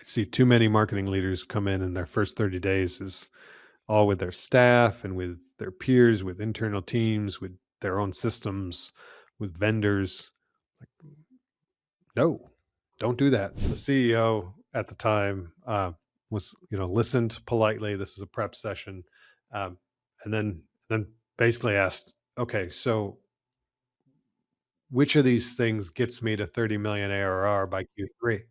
see too many marketing leaders come in and their first 30 days is all with their staff and with their peers, with internal teams, with their own systems, with vendors. Like, no, don't do that. The CEO at the time was, listened politely. This is a prep session, um, and then basically asked, "Okay, so which of these things gets me to 30 million ARR by Q3?"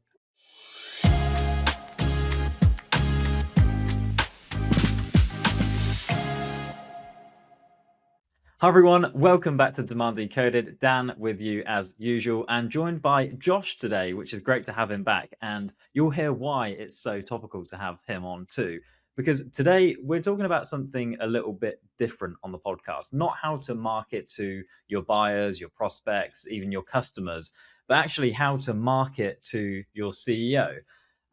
Hi everyone, welcome back to Demand Decoded. Dan with you as usual and joined by Josh today, which is great to have him back. And you'll hear why it's so topical to have him on too. Because today we're talking about something a little bit different on the podcast, not how to market to your buyers, your prospects, even your customers, but actually how to market to your CEO.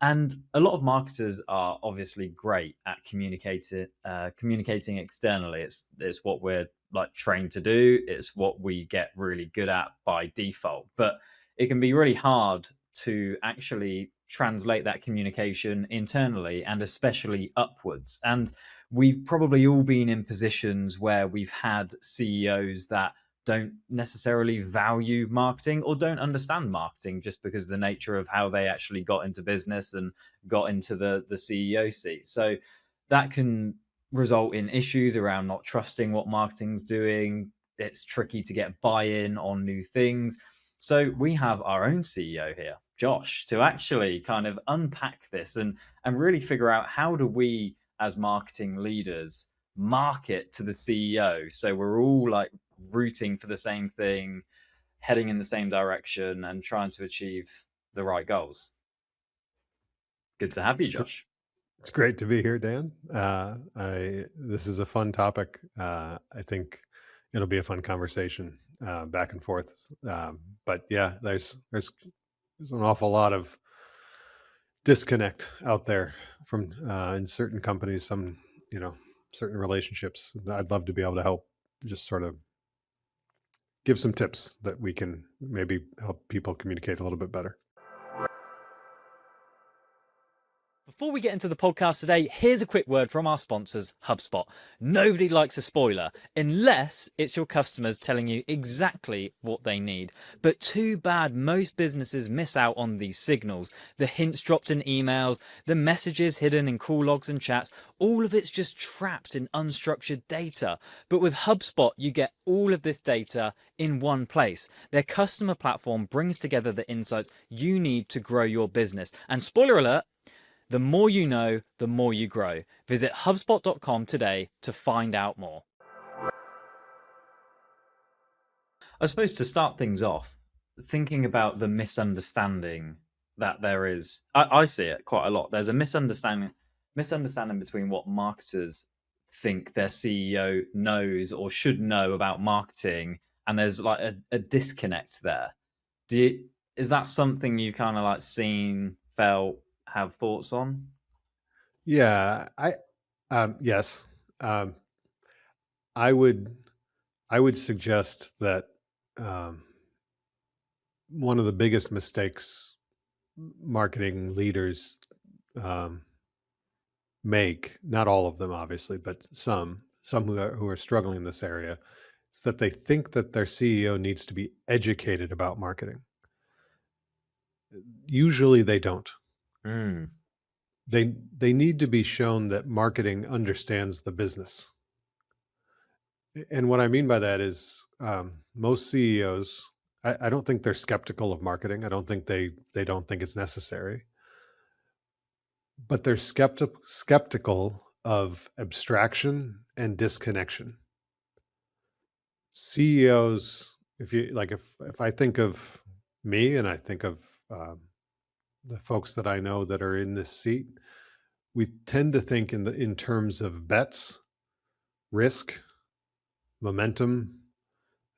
And a lot of marketers are obviously great at communicating externally. It's what we're like trained to do. It's what we get really good at by default. But it can be really hard to actually translate that communication internally and especially upwards. And we've probably all been in positions where we've had CEOs that don't necessarily value marketing or don't understand marketing just because of the nature of how they actually got into business and got into the CEO seat. So that can result in issues around not trusting what marketing's doing. It's tricky to get buy-in on new things. So we have our own CEO here, Josh, to actually kind of unpack this and really figure out how do we as marketing leaders market to the CEO so we're all like rooting for the same thing, heading in the same direction, and trying to achieve the right goals. Good to have you, It's, Josh. it's great to be here, Dan. This is a fun topic. I think it'll be a fun conversation back and forth. But yeah, there's an awful lot of disconnect out there from in certain companies, some certain relationships. I'd love to be able to help, just sort of give some tips that we can maybe help people communicate a little bit better. Before we get into the podcast today, here's a quick word from our sponsors, HubSpot. Nobody likes a spoiler, unless it's your customers telling you exactly what they need. But too bad most businesses miss out on these signals. The hints dropped in emails, the messages hidden in call logs and chats, all of it's just trapped in unstructured data. But with HubSpot, you get all of this data in one place. Their customer platform brings together the insights you need to grow your business. And spoiler alert, the more you know, the more you grow. Visit HubSpot.com today to find out more. I suppose to start things off, thinking about the misunderstanding that there is, I see it quite a lot. There's a misunderstanding between what marketers think their CEO knows or should know about marketing, and there's like a disconnect there. Is that something you kind of like seen, felt, have thoughts on? Yeah, yes. I would I would suggest that um, one of the biggest mistakes marketing leaders um, make, not all of them obviously, but some who are struggling in this area, is that they think that their CEO needs to be educated about marketing. Usually they don't. Mm. They need to be shown that marketing understands the business. And what I mean by that is most CEOs, I don't think they're skeptical of marketing. I don't think they don't think it's necessary, but they're skeptical of abstraction and disconnection. CEOs, if I think of me and I think of the folks that I know that are in this seat, we tend to think in terms of bets, risk, momentum,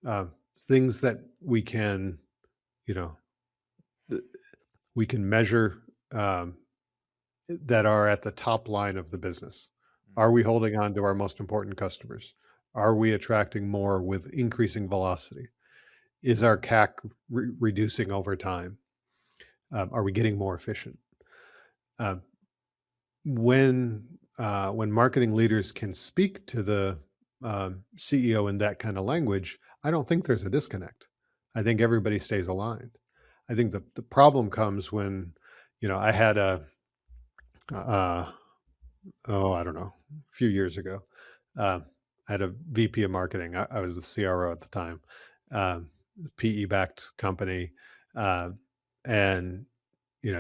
uh, things that you know, we can measure that are at the top line of the business. Are we holding on to our most important customers? Are we attracting more with increasing velocity? Is our CAC reducing over time? Are we getting more efficient? Uh, when marketing leaders can speak to the CEO in that kind of language, I don't think there's a disconnect. I think everybody stays aligned. I think the problem comes when, I had uh, I don't know, a few years ago, uh, I had a VP of marketing. I was the CRO at the time, PE backed company, uh, and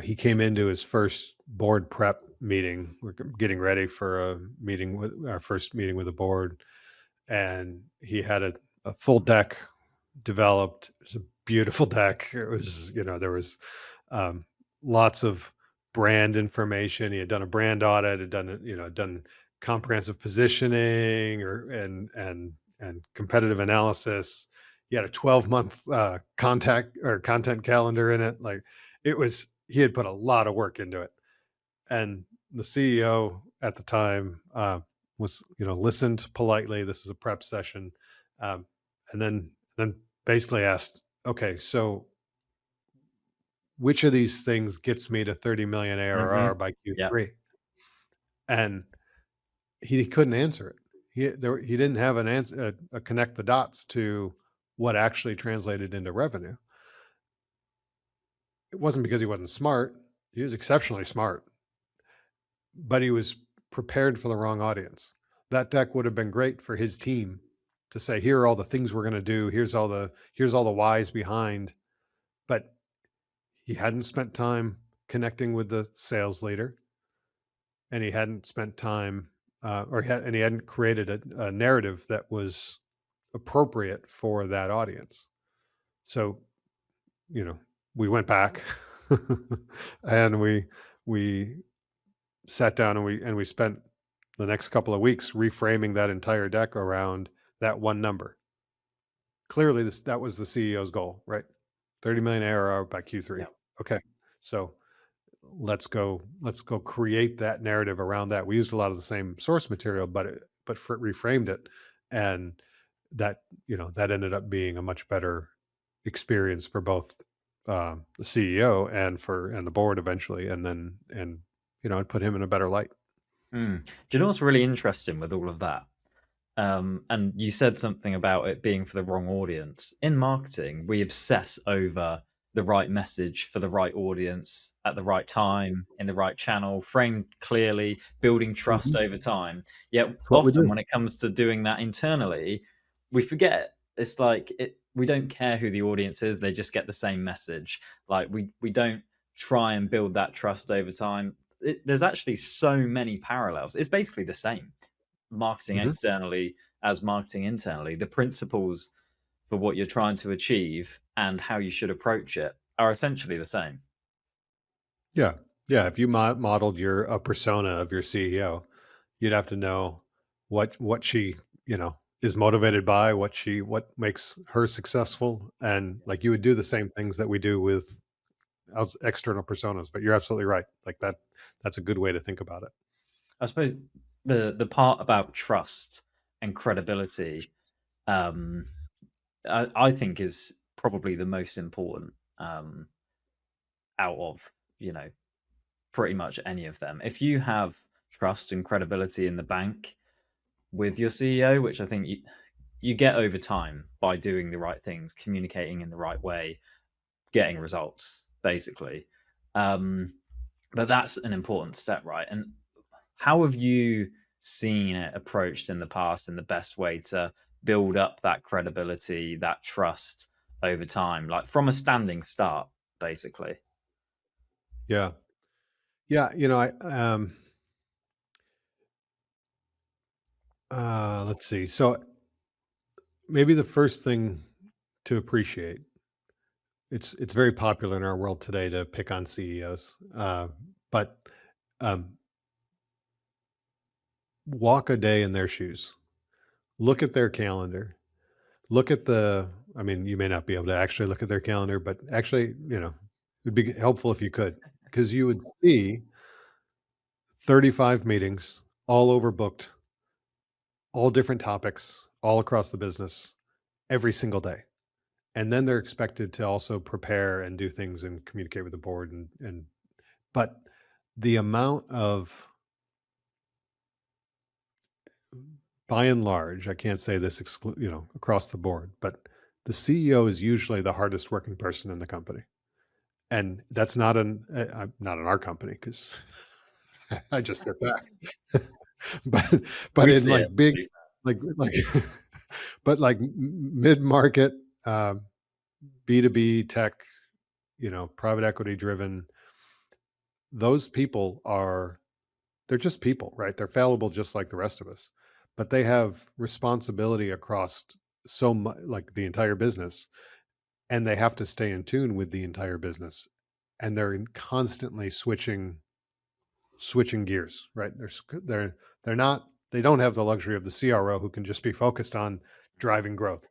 he came into his first board prep meeting. We're getting ready for a meeting with our first meeting with the board, and he had a full deck developed. It was a beautiful deck. It was, there was um, lots of brand information. He had done a brand audit, had done, done comprehensive positioning and competitive analysis. He had a 12-month contact or content calendar in it. Like he had put a lot of work into it. And the CEO at the time was, listened politely. This is a prep session, um, and then basically asked, "Okay, so which of these things gets me to 30 million ARR Mhm. by Yep. Q3?" And he couldn't answer it. He didn't have an answer, a connect the dots to what actually translated into revenue. It wasn't because he wasn't smart. He was exceptionally smart, but he was prepared for the wrong audience. That deck would have been great for his team to say, "Here are all the things we're going to do. Here's all the whys behind." But he hadn't spent time connecting with the sales leader, and he hadn't spent time, and he hadn't created a narrative that was appropriate for that audience. So, you know, we went back and we sat down and we spent the next couple of weeks reframing that entire deck around that one number. Clearly, that was the CEO's goal, right? 30 million ARR by Q3. Yep. Okay, so let's go create that narrative around that. We used a lot of the same source material, but reframed it, and that ended up being a much better experience for both the CEO and the board eventually, and it put him in a better light. Mm. Do you know what's really interesting with all of that? And you said something about it being for the wrong audience. In marketing, we obsess over the right message for the right audience at the right time, in the right channel, framed clearly, building trust Mhm. over time. Yet It's what we often do. when it comes to doing that internally, we forget it's like we don't care who the audience is, they just get the same message. Like we don't try and build that trust over time. There's actually so many parallels. It's basically the same marketing Mhm. externally as marketing internally. The principles for what you're trying to achieve and how you should approach it are essentially the same. Yeah. Yeah, if you modeled a persona of your CEO, you'd have to know what she, is motivated by, what makes her successful, and, like, you would do the same things that we do with external personas, but you're absolutely right. Like, that's a good way to think about it. I suppose the part about trust and credibility, um, I think is probably the most important out of you know pretty much any of them. If you have trust and credibility in the bank with your CEO, which I think you get over time by doing the right things, communicating in the right way, getting results, basically. Um, but that's an important step, right? And how have you seen it approached in the past in the best way to build up that credibility, that trust over time, like from a standing start, basically? Yeah. Yeah, let's see. So, maybe the first thing to appreciate, it's very popular in our world today to pick on CEOs, but, um, walk a day in their shoes. Look at their calendar. Look at I mean, you may not be able to actually look at their calendar, but actually, it'd be helpful if you could, because you would see 35 meetings, all overbooked, all different topics, all across the business, every single day. And then they're expected to also prepare and do things and communicate with the board but the amount of by and large, I can't say this across the board, but the CEO is usually the hardest working person in the company. And that's not in our company because I just sit back. But We in see it, like to big be like but like mid-market, B2B tech, private equity driven, those people they're just people, right? They're fallible just like the rest of us. But they have responsibility across so much like the entire business, and they have to stay in tune with the entire business. And they're constantly switching gears, right? They don't have the luxury of the CRO who can just be focused on driving growth.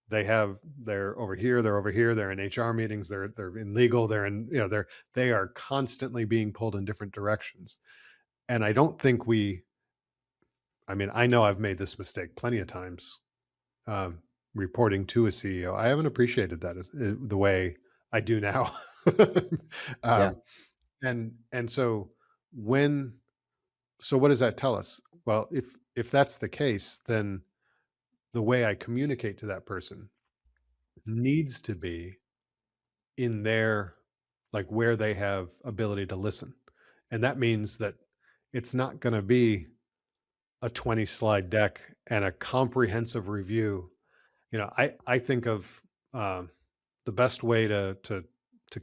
They're over here, they're in HR meetings, they're in legal, they are constantly being pulled in different directions. And I don't think I mean, I know I've made this mistake plenty of times, um, reporting to a CEO. I haven't appreciated that the way I do now. yeah. um, and so when so what does that tell us? Well, if that's the case, then the way I communicate to that person needs to be in their like where they have ability to listen. And that means that it's not going to be a 20 slide deck and a comprehensive review. I think of the best way to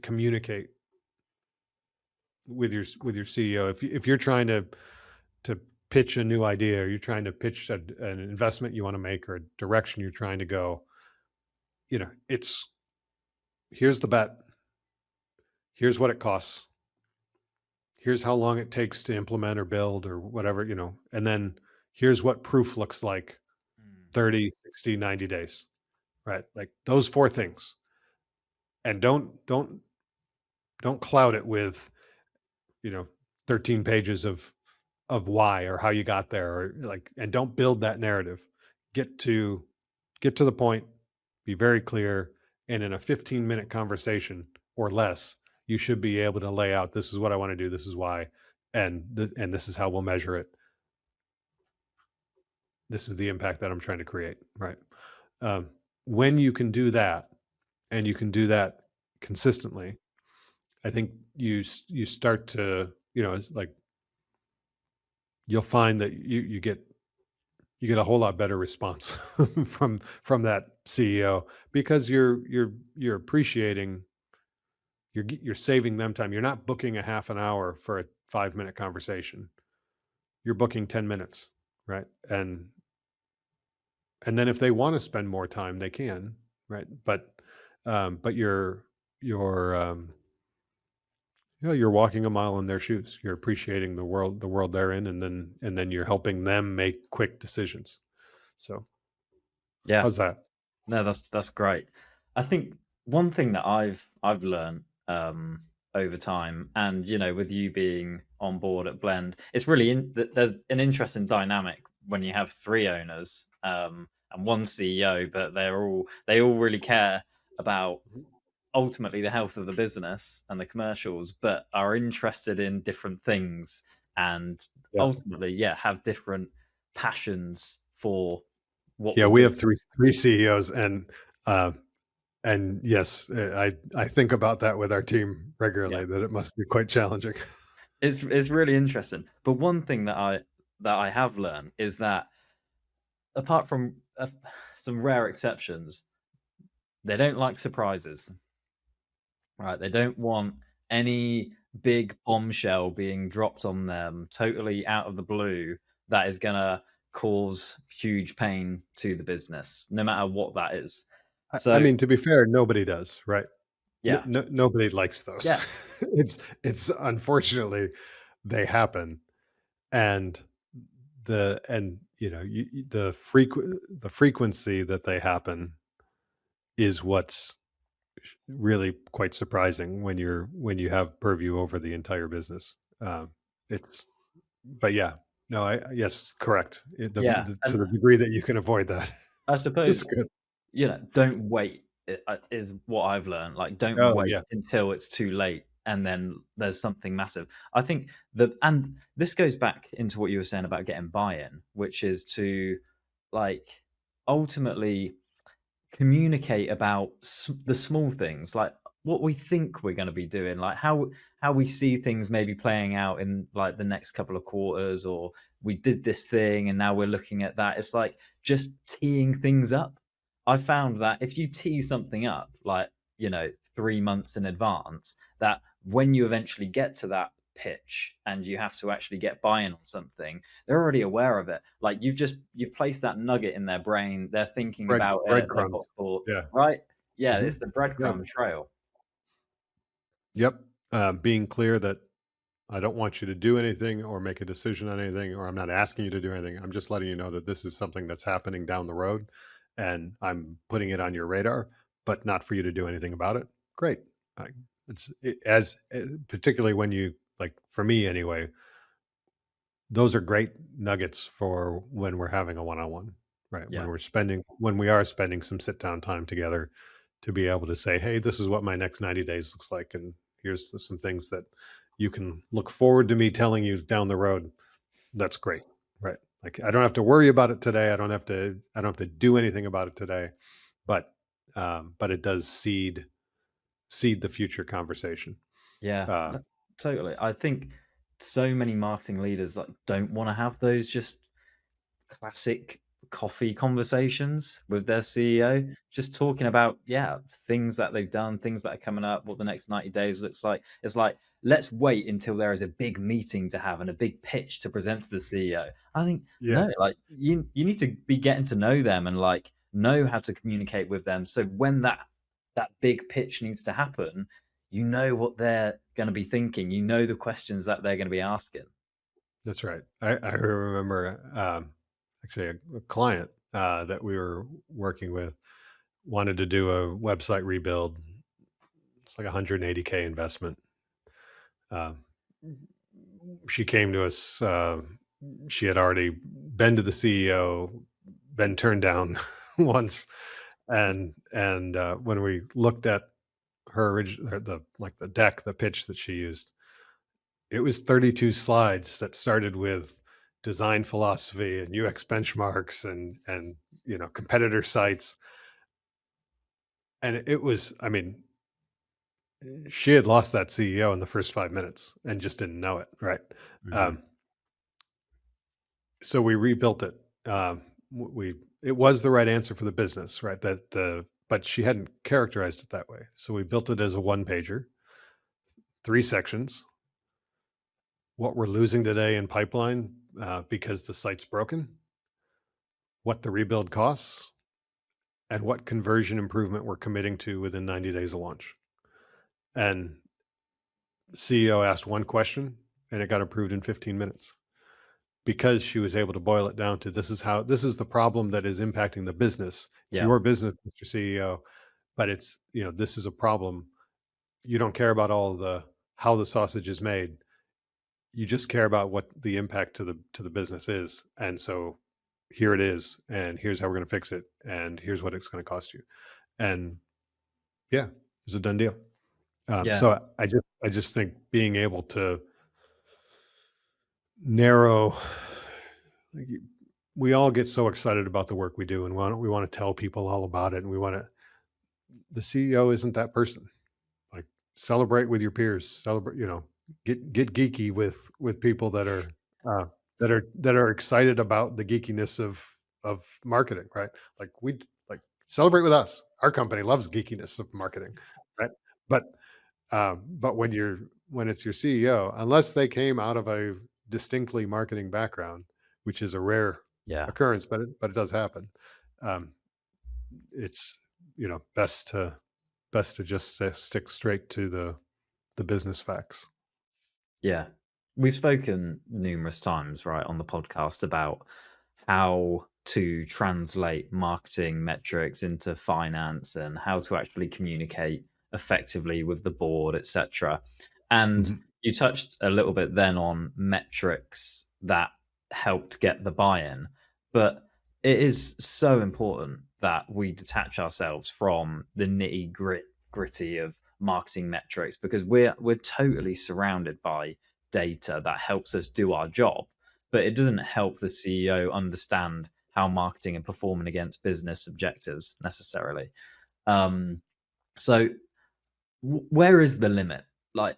communicate with your CEO. If you're trying to pitch a new idea, or you're trying to pitch an investment you want to make, or a direction you're trying to go, it's here's the bet, here's what it costs, here's how long it takes to implement or build or whatever, and then here's what proof looks like: Mm. 30, 60, 90 days, right? Like those four things. And don't cloud it with, you know, 13 pages of why or how you got there, or like, and don't build that narrative. Get to get to the point, be very clear, and in a 15-minute conversation or less, you should be able to lay out, this is what I want to do, this is why, and this is how we'll measure it. This is the impact that I'm trying to create, right? When you can do that, and you can do that consistently, I think you start to, it's like you'll find that you get a whole lot better response from that CEO, because you're appreciating, you're saving them time. You're not booking a half an hour for a 5-minute conversation. You're booking 10 minutes, right? And then if they want to spend more time, they can, right? But you're you're walking a mile in their shoes. You're appreciating the world they're in, and then you're helping them make quick decisions. So Yeah. how's that? No, that's great. I think one thing that I've learned over time, and with you being on board at Blend, it's really there's an interesting dynamic when you have three owners and one CEO, but they all really care about Mhm. ultimately the health of the business and the commercials, but are interested in different things and Yeah. ultimately, yeah, have different passions for what Yeah, we're we doing. have three CEOs, uh, and yes, I think about that with our team Yeah. regularly, that it must be quite challenging. It's really interesting. But one thing that I have learned is that apart from some rare exceptions, they don't like surprises, right? They don't want any big bombshell being dropped on them totally out of the blue that is gonna cause huge pain to the business, no matter what that is. I So, mean, to be fair, nobody does, right? yeah, Nobody likes those. yeah, It's unfortunately, they happen, and the frequency that they happen is what's really quite surprising when you have purview over the entire business. It's but yeah, no, yes, correct. yeah, To and the degree that you can avoid that, I it's suppose good. don't wait is what I've learned. Like, don't Oh wait yeah, until it's too late and then there's something massive. I think that, and this goes back into what you were saying about getting buy-in, which is to like ultimately communicate about the small things, like what we think we're going to be doing, like how we see things maybe playing out in like the next couple of quarters, or we did this thing and now we're looking at that. It's like just teeing things up. I found that if you tee something up, like, 3 months in advance, that when you eventually get to that pitch and you have to actually get buy-in on something, they're already aware of it. Like you've placed that nugget in their brain. They're thinking about it. They've Breadcrumbs. got thoughts, Yeah. right? Yeah, Mhm. it's the Yeah. breadcrumb trail. Yep. Being clear that I don't want you to do anything or make a decision on anything, or I'm not asking you to do anything. I'm just letting you know that this is something that's happening down the road, and I'm putting it on your radar, but not for you to do anything about it. Great. I, particularly when you, like, for me anyway, those are great nuggets for when we're having a one-on-one, right? Yeah, When we are spending some sit down time together to be able to say, "Hey, this is what my next 90 days looks like, and here's some things that you can look forward to me telling you down the road." That's great, right? Like, I don't have to worry about it today. I don't have to do anything about it today, but but it does seed the future conversation. yeah, Uh, totally. I think so many marketing leaders like don't want to have those just classic coffee conversations with their CEO, just talking about, yeah, things that they've done, things that are coming up, what the next 90 days looks like. It's like, let's wait until there is a big meeting to have and a big pitch to present to the CEO. I think yeah, no, like you need to be getting to know them and like know how to communicate with them. So when that big pitch needs to happen, you know what they're going to be thinking. You know the questions that they're going to be asking. that's right. I remember actually a client that we were working with wanted to do a website rebuild. It's like 180K investment. Uh, she came to us. She had already been to the CEO, been turned down once, and when we looked at her original, the deck, the pitch that she used, it was 32 slides that started with design philosophy and UX benchmarks and competitor sites, and it was, I mean, she had lost that CEO in the first 5 minutes and just didn't know it, right? Mhm. Um, so we rebuilt it. We It was the right answer for the business, right? But she hadn't characterized it that way, so we built it as a one pager, 3 sections. What we're losing today in pipeline because the site's broken, what the rebuild costs, and what conversion improvement we're committing to within 90 days of launch. And CEO asked one question and it got approved in 15 minutes because she was able to boil it down to this is the problem that is impacting the business. It's Yeah. your business, Mr. CEO, but this is a problem. You don't care about all the how the sausage is made. You just care about what the impact to the business is. And so here it is, and here's how we're going to fix it, and here's what it's going to cost you. And yeah, it's a done deal. Yeah. So I just think being able to narrow, like, we all get so excited about the work we do, and we want to tell people all about it, and we want to. The CEO isn't that person. Like, celebrate with your peers. Celebrate, get geeky with people uh, that are excited about the geekiness of marketing, right? Like, like, celebrate with us. Our company loves geekiness of marketing, right? But when it's your CEO, unless they came out of a distinctly marketing background, which is a rare Yeah. occurrence, but it does happen. Um, it's best to just stick straight to the business facts. Yeah. We've spoken numerous times, right, on the podcast about how to translate marketing metrics into finance and how to actually communicate effectively with the board, etc. And Mhm. you touched a little bit then on metrics that helped get the buy-in, but it is so important that we detach ourselves from the nitty gritty of marketing metrics because we're totally surrounded by data that helps us do our job, but it doesn't help the CEO understand how marketing and performing against business objectives necessarily. Um, so where is the limit? Like,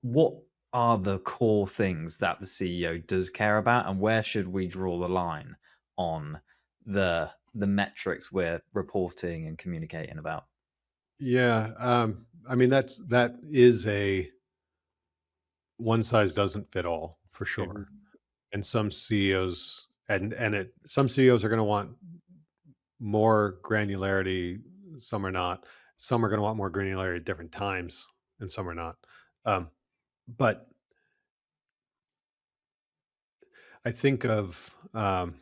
what are the core things that the CEO does care about, and where should we draw the line on the metrics we're reporting and communicating about? Yeah, I mean, that is a one size doesn't fit all for Mhm. sure. And some CEOs some CEOs are gonna want more granularity, some are not. Some are gonna want more granularity at different times, and some are not. Um, but I think of a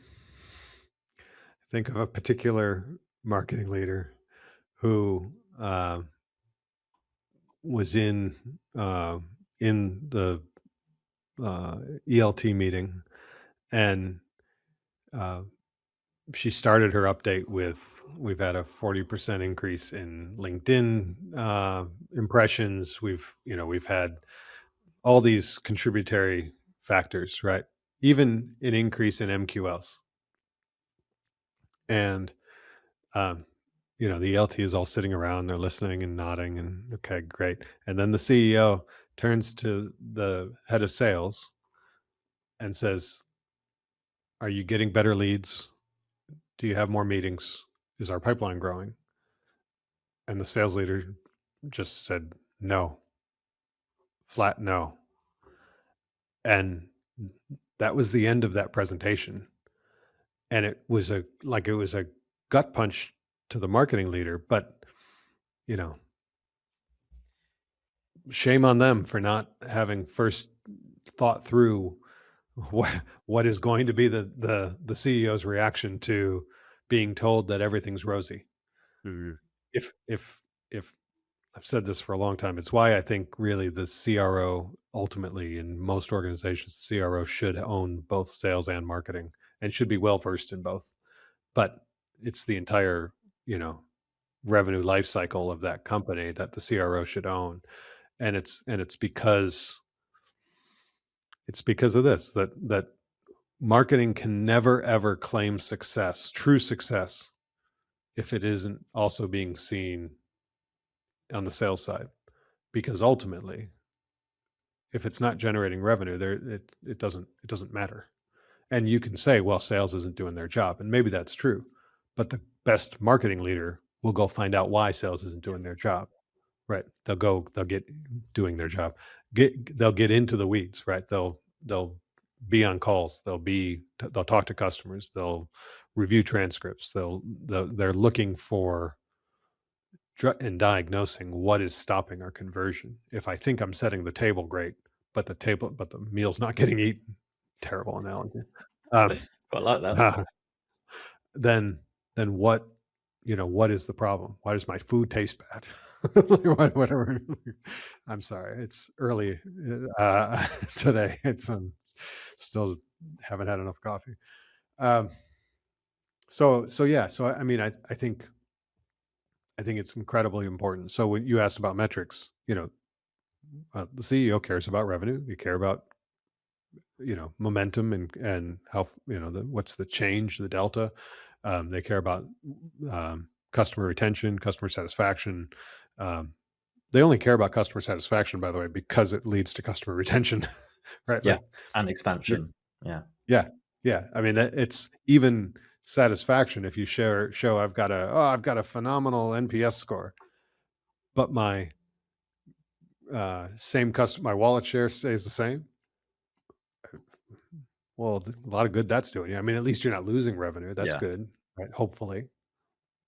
particular marketing leader who, was in the, ELT meeting, and, uh, she started her update with, "We've had a 40% increase in LinkedIn, impressions. We've had all these contributory factors," right? Even an increase in MQLs. And, um, the ELT is all sitting around, they're listening and nodding and, "Okay, great." And then the CEO turns to the head of sales and says, "Are you getting better leads? Do you have more meetings? Is our pipeline growing?" And the sales leader just said, "No, flat no." And that was the end of that presentation. And it was a gut punch to the marketing leader, but, you know, shame on them for not having first thought through what is going to be the CEO's reaction to being told that everything's rosy. Mhm. If I've said this for a long time, it's why I think really the CRO ultimately in most organizations, the CRO should own both sales and marketing and should be well versed in both. But it's the entire, you know, revenue life cycle of that company that the CRO should own. And it's because of this that marketing can never ever claim success, true success, if it isn't also being seen on the sales side. Because ultimately, if it's not generating revenue, it doesn't matter. And you can say, well, sales isn't doing their job. And maybe that's true. But the best marketing leader will go find out why sales isn't doing their job. Right. They'll get doing their job. They'll get into the weeds, right? They'll be on calls. They'll talk to customers. They'll review transcripts. They're looking for and diagnosing what is stopping our conversion. If I think I'm setting the table great, but the meal's not getting eaten, terrible analogy. Um, Quite like that. uh, then what is the problem? Why does my food taste bad? Whatever. I'm sorry. It's early today. Still haven't had enough coffee. Um, so yeah. So I mean, I think it's incredibly important. So when you asked about metrics, the CEO cares about revenue. You care about momentum and how what's the change, the delta. They care about customer retention, customer satisfaction. Um, they only care about customer satisfaction, by the way, because it leads to customer retention, right? Yeah, Like, and they're- expansion. Yeah. yeah, yeah. I mean, it's even satisfaction. If you show I've got a phenomenal NPS score, but my my wallet share stays the same. Well, a lot of good that's doing you. I mean, at least you're not losing revenue. That's Yeah. good, right? Hopefully.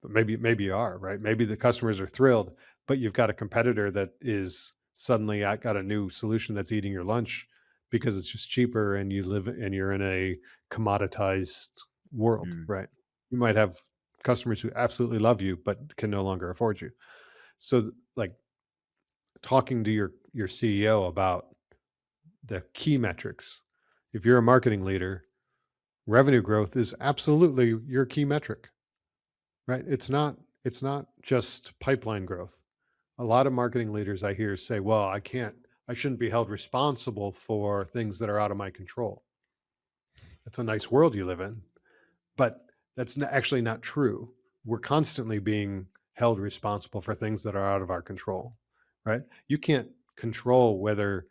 But maybe you are, right? Maybe the customers are thrilled, but you've got a competitor that is suddenly got a new solution that's eating your lunch because it's just cheaper and you're in a commoditized world, Mm. right? You might have customers who absolutely love you but can no longer afford you. So like talking to your CEO about the key metrics. If you're a marketing leader, revenue growth is absolutely your key metric, right? It's not just pipeline growth. a lot of marketing leaders I hear say, well, I shouldn't be held responsible for things that are out of my control. It's a nice world you live in, but that's actually not true. We're constantly being held responsible for things that are out of our control, right? You can't control whether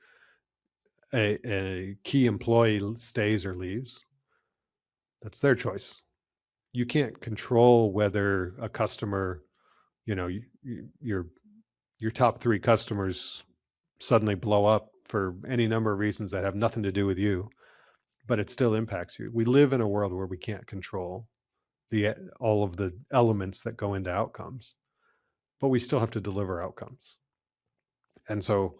a key employee stays or leaves. That's their choice. You can't control whether a customer, your top three customers suddenly blow up for any number of reasons that have nothing to do with you, but it still impacts you. We live in a world where we can't control the all of the elements that go into outcomes, but we still have to deliver outcomes. And so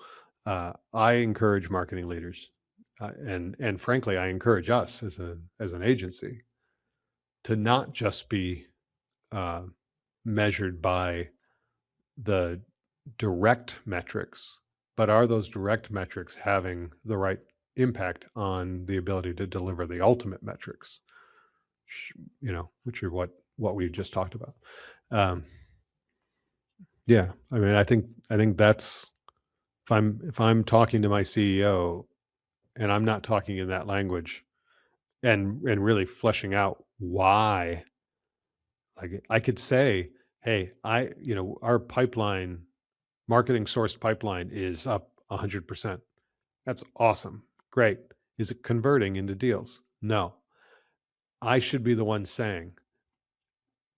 I encourage marketing leaders, and frankly, I encourage us as an agency to not just be uh, measured by the direct metrics, but are those direct metrics having the right impact on the ability to deliver the ultimate metrics, which are what we just talked about. Um, yeah, I mean, I think that's if I'm talking to my CEO and I'm not talking in that language and really fleshing out why, like I could say, hey, our pipeline, marketing sourced pipeline is up 100%. That's awesome. Great. Is it converting into deals? No. I should be the one saying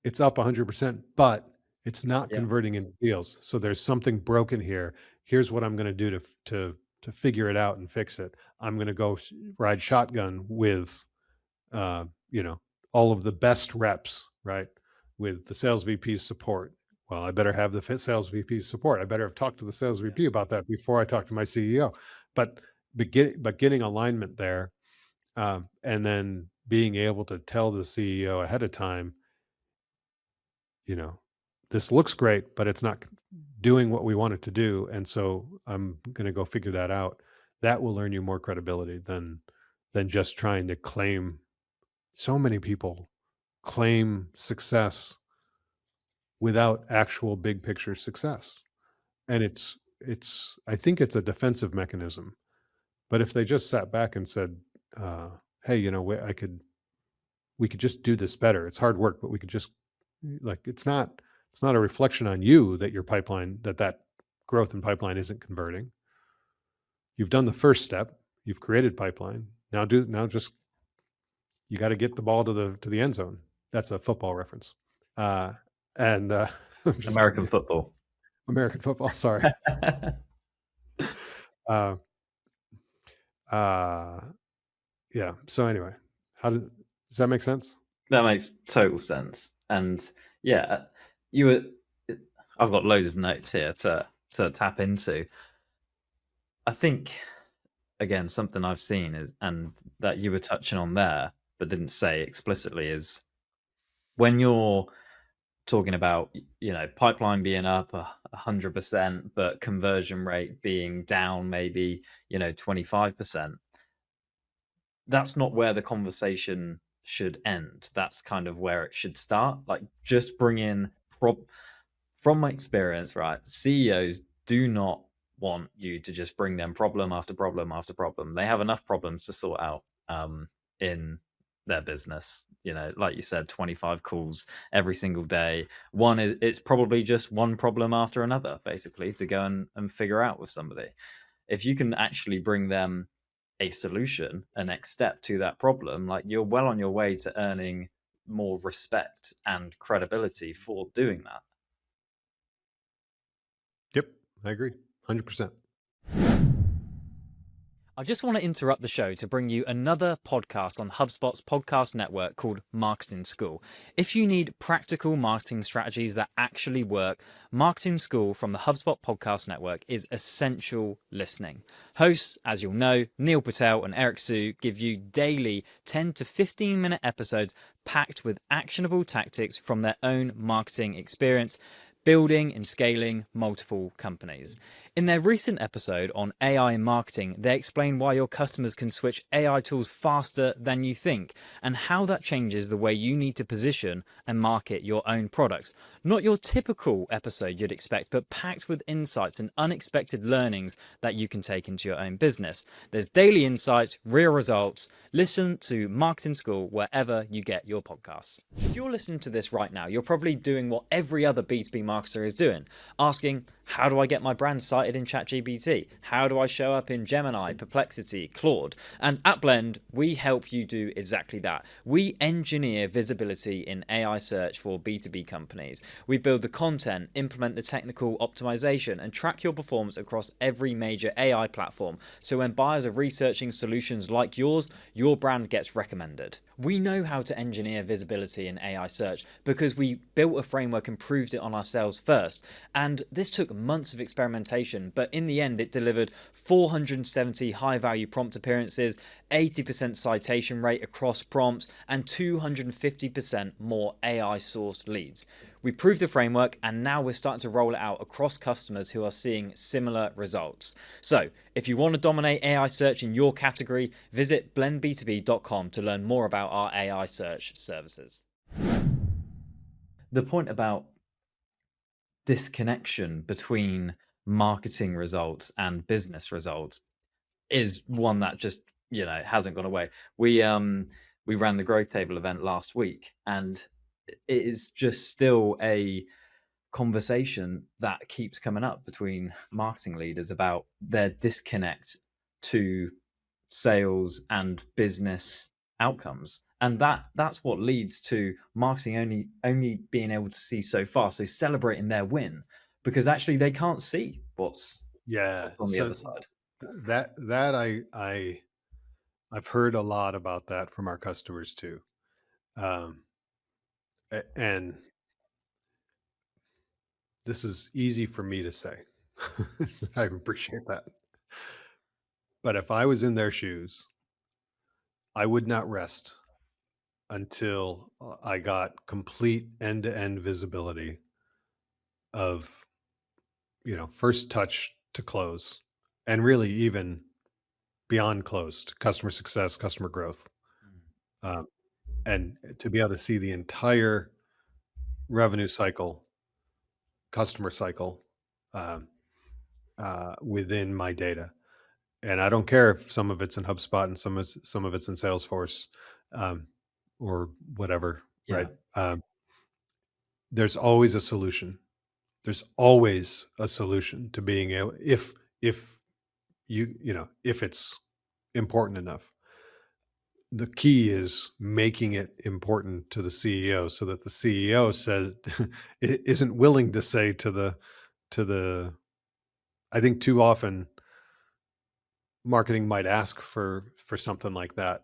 it's up 100%, but it's not Yeah. converting into deals. So there's something broken here. Here's what I'm going to do to figure it out and fix it. I'm going to go ride shotgun with uh, you know, all of the best reps, right? With the sales VP's support. Well, I better have the sales VP's support. I better have talked to the sales Yeah. VP about that before I talk to my CEO. But getting alignment there, and then being able to tell the CEO ahead of time, you know, this looks great, but it's not doing what we want it to do, and so I'm going to go figure that out. That will earn you more credibility than just trying to claim. So many people claim success without actual big picture success. And it's I think it's a defensive mechanism. But if they just sat back and said, "Hey, we could just do this better. It's hard work, but we could just like it's not a reflection on you that your pipeline that growth in pipeline isn't converting. You've done the first step. You've created pipeline. Now just you got to get the ball to the end zone." That's a football reference. Uh, and I'm just kidding. American football. American football. Sorry. Uh, uh, yeah. So anyway, does that make sense? That makes total sense. And yeah, you were. I've got loads of notes here to tap into. I think again something I've seen is, and that you were touching on there, but didn't say explicitly, is when you're talking about pipeline being up 100%, but conversion rate being down maybe 25%. That's not where the conversation should end. That's kind of where it should start. Like just bring in from my experience, right? CEOs do not want you to just bring them problem after problem after problem. They have enough problems to sort out in their business. Like you said, 25 calls every single day. It's probably just one problem after another, basically, to go and figure out with somebody. If you can actually bring them a solution, a next step to that problem, like you're well on your way to earning more respect and credibility for doing that. Yep. I agree. 100%. I just want to interrupt the show to bring you another podcast on HubSpot's podcast network called Marketing School. If you need practical marketing strategies that actually work, Marketing School from the HubSpot podcast network is essential listening. Hosts, as you'll know, Neil Patel and Eric Sue, give you daily 10 to 15-minute episodes packed with actionable tactics from their own marketing experience, building and scaling multiple companies. In their recent episode on AI in marketing, they explain why your customers can switch AI tools faster than you think and how that changes the way you need to position and market your own products. Not your typical episode you'd expect, but packed with insights and unexpected learnings that you can take into your own business. There's daily insight, real results. Listen to Marketing School wherever you get your podcasts. If you're listening to this right now, you're probably doing what every other B2B marketer is doing, asking, how do I get my brand cited in ChatGPT? How do I show up in Gemini, Perplexity, Claude? And at Blend, we help you do exactly that. We engineer visibility in AI search for B2B companies. We build the content, implement the technical optimization, and track your performance across every major AI platform. So when buyers are researching solutions like yours, your brand gets recommended. We know how to engineer visibility in AI search because we built a framework and proved it on ourselves first. And this took months of experimentation, but in the end, it delivered 470 high value prompt appearances, 80% citation rate across prompts, and 250% more AI sourced leads. We proved the framework and now we're starting to roll it out across customers who are seeing similar results. So, if you want to dominate AI search in your category, visit blendb2b.com to learn more about our AI search services. The point about disconnection between marketing results and business results is one that just, hasn't gone away. We ran the growth table event last week, and it is just still a conversation that keeps coming up between marketing leaders about their disconnect to sales and business outcomes. And that's what leads to marketing only being able to see so far. So celebrating their win because actually they can't see Yeah. what's on the So other side. that I've heard a lot about that from our customers too. Um, and this is easy for me to say. I appreciate that. But if I was in their shoes, I would not rest until I got complete end-to-end visibility of, first touch to close, and really even beyond closed, customer success, customer growth, um, and to be able to see the entire revenue cycle, customer cycle, um, within my data. And I don't care if some of it's in HubSpot and some of it's in Salesforce, um, or whatever, right? Yeah. There's always a solution. There's always a solution to being able, if if it's important enough. The key is making it important to the CEO so that the CEO says isn't willing to say to the I think too often marketing might ask for something like that,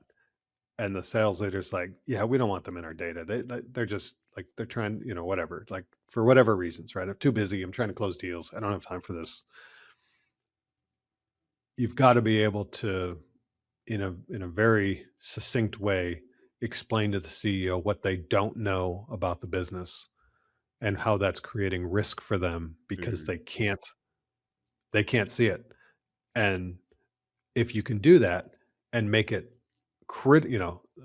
and the sales leader's like, "Yeah, we don't want them in our data. They're just like they're trying, whatever, like for whatever reasons, right? I'm too busy. I'm trying to close deals. I don't have time for this." You've got to be able to, in a very succinct way, explain to the CEO what they don't know about the business and how that's creating risk for them because Mhm. they can't see it. And if you can do that and make it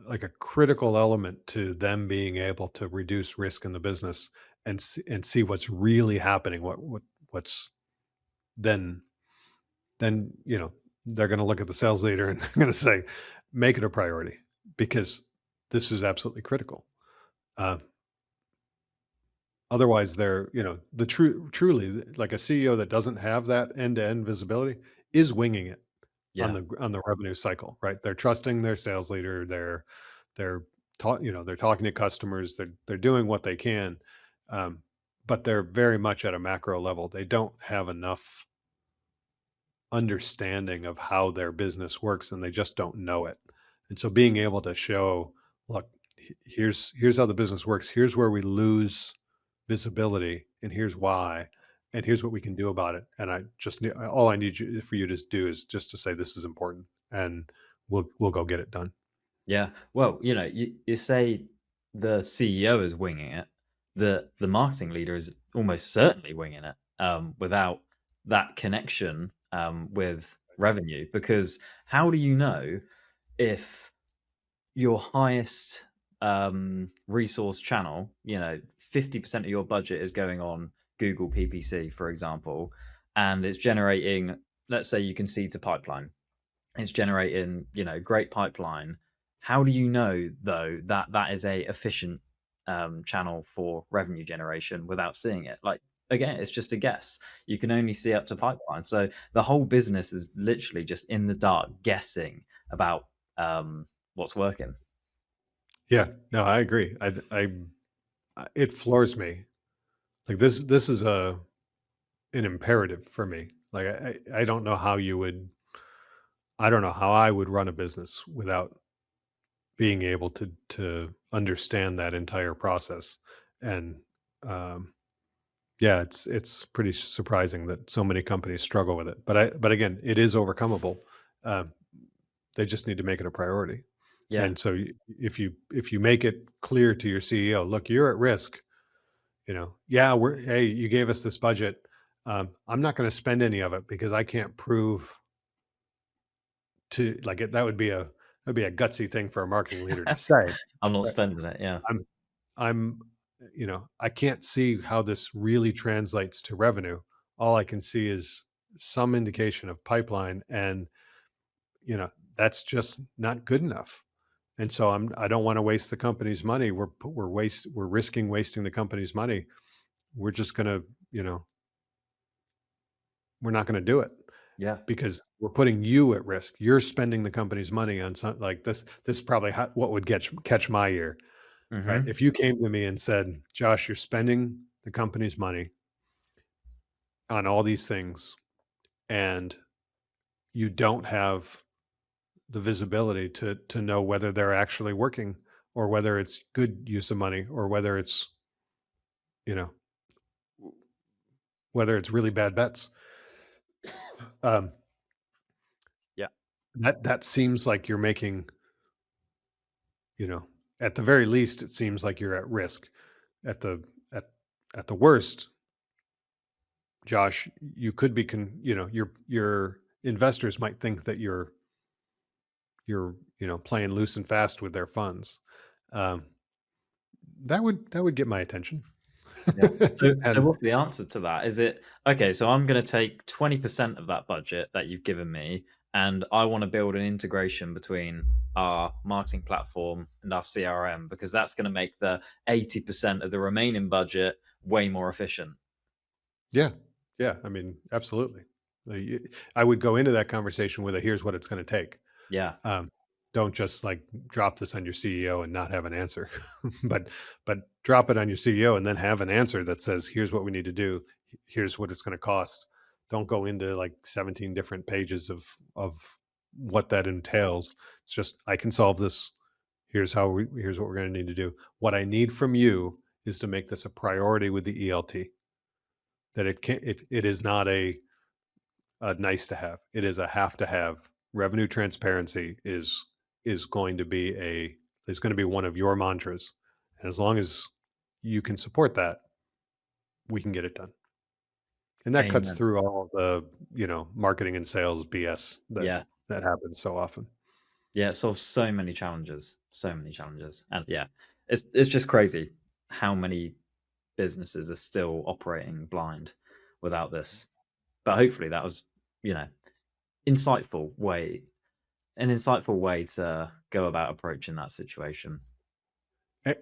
like a critical element to them being able to reduce risk in the business and see what's really happening, what's then they're going to look at the sales leader and they're going to say, make it a priority because this is absolutely critical. Uh, Otherwise, they're the truly like a CEO that doesn't have that end to end visibility is winging it on Yeah. the revenue cycle, right? They're trusting their sales leader. They're they're talking to customers. They're doing what they can, um, but they're very much at a macro level. They don't have enough understanding of how their business works, and they just don't know it. And so being able to show, look, here's how the business works. Here's where we lose visibility, and here's why, and here's what we can do about it. And I just need all I need for you to do is just to say this is important, and we'll go get it done. Yeah. Well, you say the CEO is winging it. the marketing leader is almost certainly winging it, without that connection, with revenue. Because how do you know if your highest resource channel, 50% of your budget is going on Google PPC, for example, and it's generating, let's say you can see to pipeline, it's generating, great pipeline. How do you know though that that is a efficient channel for revenue generation without seeing it? Like, again, it's just a guess. You can only see up to pipeline. So the whole business is literally just in the dark guessing about what's working. Yeah, no, I agree. It floors me. Like this is a an imperative for me. Like I don't know how you would I don't know how I would run a business without being able to understand that entire process. And um yeah, it's pretty surprising that so many companies struggle with it. But again, it is overcomable. Um they just need to make it a priority. Yeah. And so if you make it clear to your CEO, look, you're at risk. Yeah, hey, you gave us this budget. I'm not going to spend any of it because I can't prove to like it. That would be a gutsy thing for a marketing leader to say. I'm not But spending it. Yeah. I'm I'm I can't see how this really translates to revenue. All I can see is some indication of pipeline, and that's just not good enough. And so I don't want to waste the company's money. We're risking wasting the company's money. We're just gonna, you know, we're not gonna do it Yeah. because we're putting you at risk. You're spending the company's money on something like this. This is probably what would catch my ear, right? Hmm. If you came to me and said, "Josh, you're spending the company's money on all these things, and you don't have the visibility to know whether they're actually working or whether it's good use of money or whether it's you know whether it's really bad bets." Um, Yeah. that seems like you're making, you know, at the very least, it seems like you're at risk. At the at at the worst, Josh, you could be your investors might think that you're playing loose and fast with their funds. Um, that would get my attention. Yeah. So And what's the answer to that? Is it, okay, so I'm gonna take 20% of that budget that you've given me, and I wanna build an integration between our marketing platform and our CRM, because that's gonna make the 80% of the remaining budget way more efficient. yeah, yeah, I mean, absolutely. I would go into that conversation with a here's what it's going to take. Yeah. Um, don't just like drop this on your CEO and not have an answer, but drop it on your CEO and then have an answer that says, "Here's what we need to do. Here's what it's going to cost." Don't go into like 17 different pages of what that entails. It's just I can solve this. Here's what we're going to need to do. What I need from you is to make this a priority with the ELT. That it is not a nice to have. It is a have to have. Revenue transparency is going to be one of your mantras. And as long as you can support that, we can get it done. And that cuts Amen. through all the, marketing and sales BS Yeah. that happens so often. Yeah, it solves so many challenges, and yeah, it's just crazy how many businesses are still operating blind without this. But hopefully that was, you know, insightful way an insightful way to go about approaching that situation.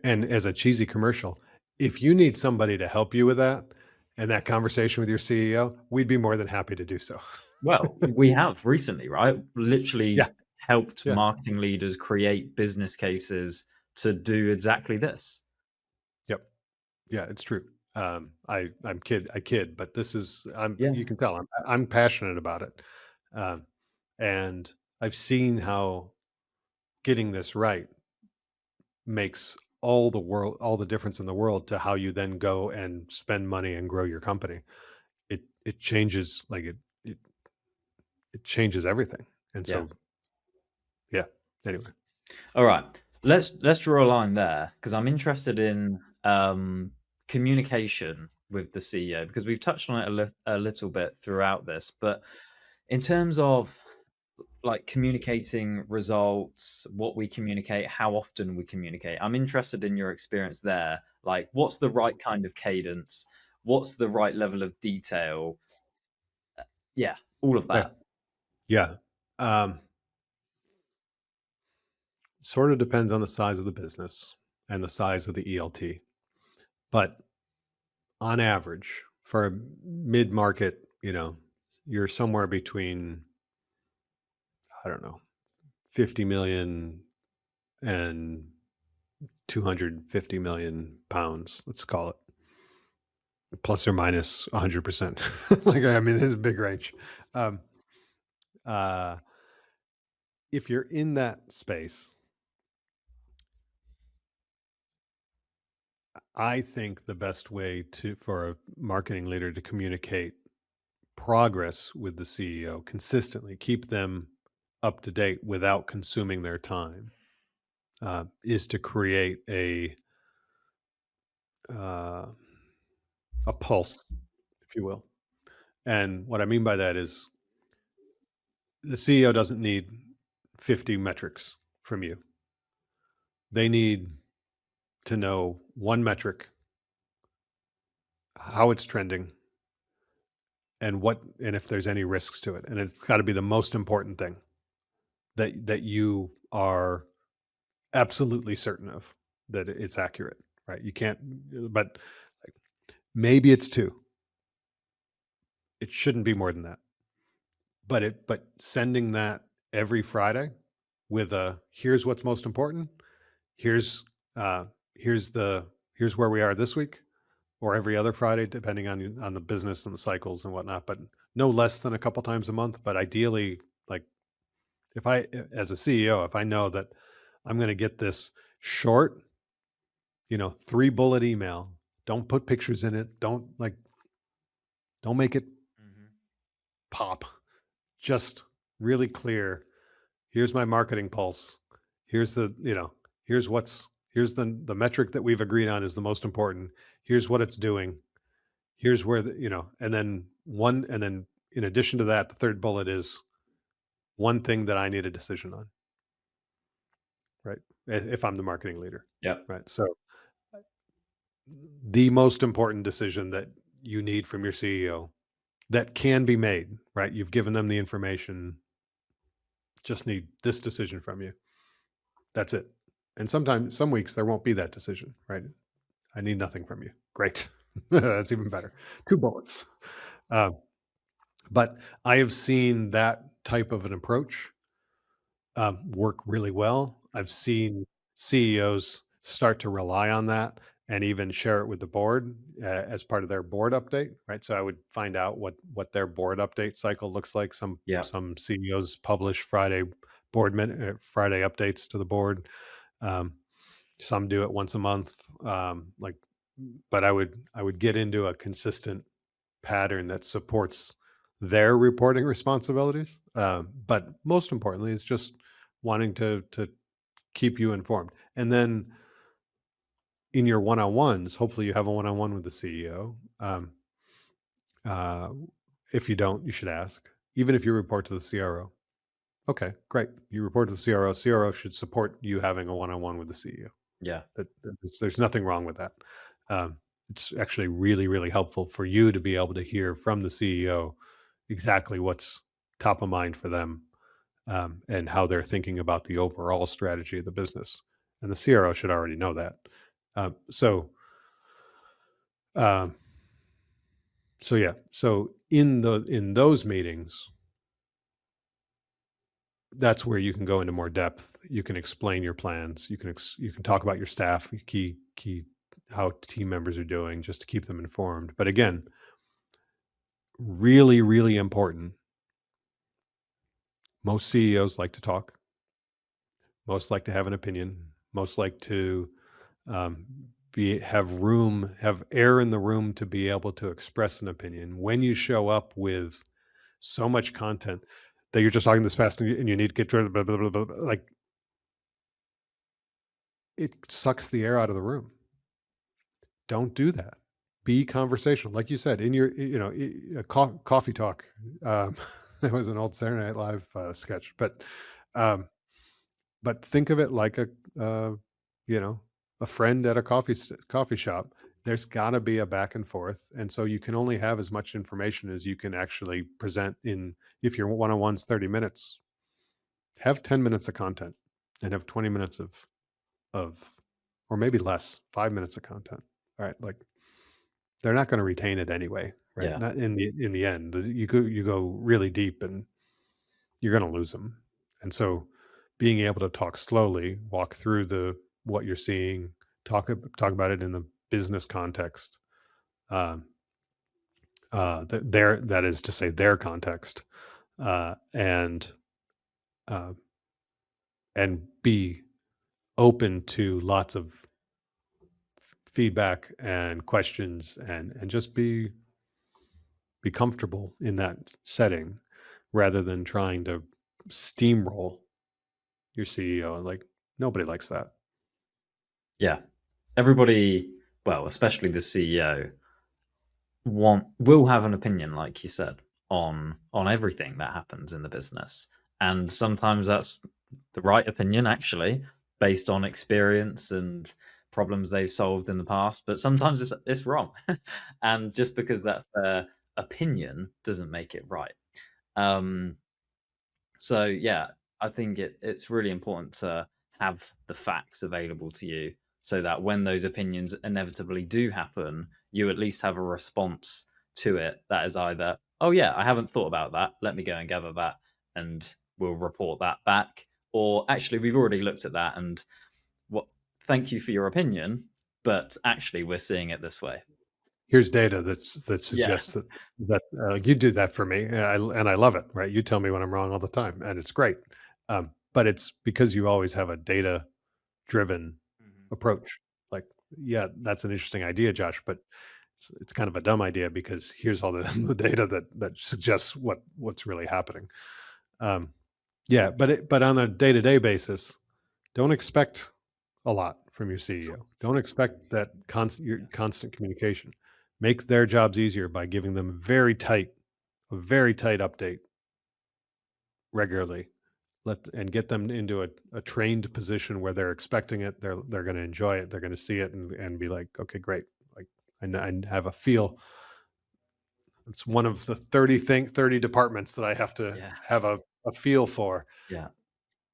And as a cheesy commercial, if you need somebody to help you with that and that conversation with your CEO, we'd be more than happy to do so. Well, we have recently, right? Yeah. Literally helped Yeah. marketing leaders create business cases to do exactly this. Yep. Yeah, it's true. I kid, but this is you Yeah. can tell I'm passionate about it. Um, and I've seen how getting this right makes all the difference in the world to how you then go and spend money and grow your company. It changes it, it changes everything. And Yeah. so yeah, anyway. All right. Let's draw a line there, because I'm interested in communication with the CEO? Because we've touched on it a little bit throughout this, but in terms of like communicating results, what we communicate, how often we communicate, I'm interested in your experience there. Like, what's the right kind of cadence? What's the right level of detail? Yeah, all of Okay. that. Yeah. Um, Sort of depends on the size of the business and the size of the ELT. But on average, for a mid-market, you're somewhere between, I don't know, 50 million and 250 million pounds, let's call it, plus or minus 100%. Like, I mean, there's a big range. Um, uh, if you're in that space, I think the best way for a marketing leader to communicate progress with the CEO consistently, keep them up to date without consuming their time, is to create uh, a pulse, if you will. And what I mean by that is the CEO doesn't need 50 metrics from you. They need to know one metric, how it's trending, and if there's any risks to it. And it's got to be the most important thing that you are absolutely certain of, that it's accurate, right? You can't, but like, maybe it's 2. It shouldn't be more than that. But sending that every Friday with a, "Here's what's most important. Here's, uh, here's the here's where we are this week," or every other Friday, depending on the business and the cycles and whatnot, but no less than a couple times a month. But ideally, like, if as a CEO, if I know that I'm gonna get this short, 3 bullet email, don't put pictures in it, don't make it Mhm. pop, just really clear. Here's my marketing pulse. Here's here's the metric that we've agreed on is the most important. Here's what it's doing. Here's where and then in addition to that, the third bullet is one thing that I need a decision on, right? If I'm the marketing leader, Yep. right? So the most important decision that you need from your CEO that can be made, right? You've given them the information, just need this decision from you. That's it. And sometimes, some weeks, there won't be that decision, right? I need nothing from you. Great. That's even better. 2 bullets. Uh, but I have seen that type of an approach work really well. I've seen CEOs start to rely on that and even share it with the board as part of their board update, right? So I would find out what their board update cycle looks like. Some Yep. some CEOs publish Friday updates to the board. Um, some do it once a month. But I would get into a consistent pattern that supports their reporting responsibilities. But most importantly, it's just wanting to keep you informed. And then in your one-on-ones, hopefully you have a one-on-one with the CEO. Uh, if you don't, you should ask. Even if you report to the CRO, okay, great. You report to the CRO. CRO should support you having a one-on-one with the CEO. Yeah. There's nothing wrong with that. Um, it's actually really, really helpful for you to be able to hear from the CEO exactly what's top of mind for them, and how they're thinking about the overall strategy of the business. And the CRO should already know that. Um, so, um, so yeah. So in those meetings, that's where you can go into more depth. You can explain your plans. You can talk about your staff, key how team members are doing, just to keep them informed. But again, really, really important. Most CEOs like to talk. Most like to have an opinion. Most like to um, have air in the room to be able to express an opinion. When you show up with so much content that you're just talking this fast and you need to get rid of blah, blah, blah, blah, blah, like, it sucks the air out of the room. don't do that. Be conversational, like you said, in your a coffee talk. Um, that was an old Saturday Night Live sketch, um, but think of it like uh, you know, a friend at a coffee shop. There's gotta be a back and forth, and so you can only have as much information as you can actually present in if your one-on-one's 30 minutes, have 10 minutes of content and have 20 minutes of or maybe less, 5 minutes of content. Alright, like, they're not gonna retain it anyway, right? Yeah. Not in the end. You go really deep and you're gonna lose them. And so being able to talk slowly, walk through the what you're seeing, talk about it in the business context, um, their that is to say their context, uh, and uh, and be open to lots of feedback and questions and just be comfortable in that setting rather than trying to steamroll your CEO. Like nobody likes that. Yeah. Everybody, well, especially the CEO, will have an opinion, like you said, on everything that happens in the business. And sometimes that's the right opinion, actually, based on experience and problems they've solved in the past. But sometimes it's wrong. And just because that's their opinion doesn't make it right. Um, so yeah, I think it's really important to have the facts available to you so that when those opinions inevitably do happen, you at least have a response to it that is either, oh yeah, I haven't thought about that. Let me go and gather that and we'll report that back. Or actually we've already looked at that and what thank you for your opinion, but actually we're seeing it this way. Here's data that Yeah. suggests you do that for me, and I love it, right? You tell me when I'm wrong all the time, and it's great. But it's because you always have a data-driven Mhm. approach. Like, yeah, that's an interesting idea, Josh, but it's kind of a dumb idea because here's all the the data that suggests what's really happening. Um, yeah, but on a day-to-day basis, don't expect a lot from your CEO. Don't expect that your Yeah. constant communication. Make their jobs easier by giving them a very tight update regularly. And get them into a trained position where they're expecting it. They're going to enjoy it. They're going to see it and be like, okay, great. Like I have a feel. It's one of the 30 departments that I have to Yeah. have a feel for. Yeah.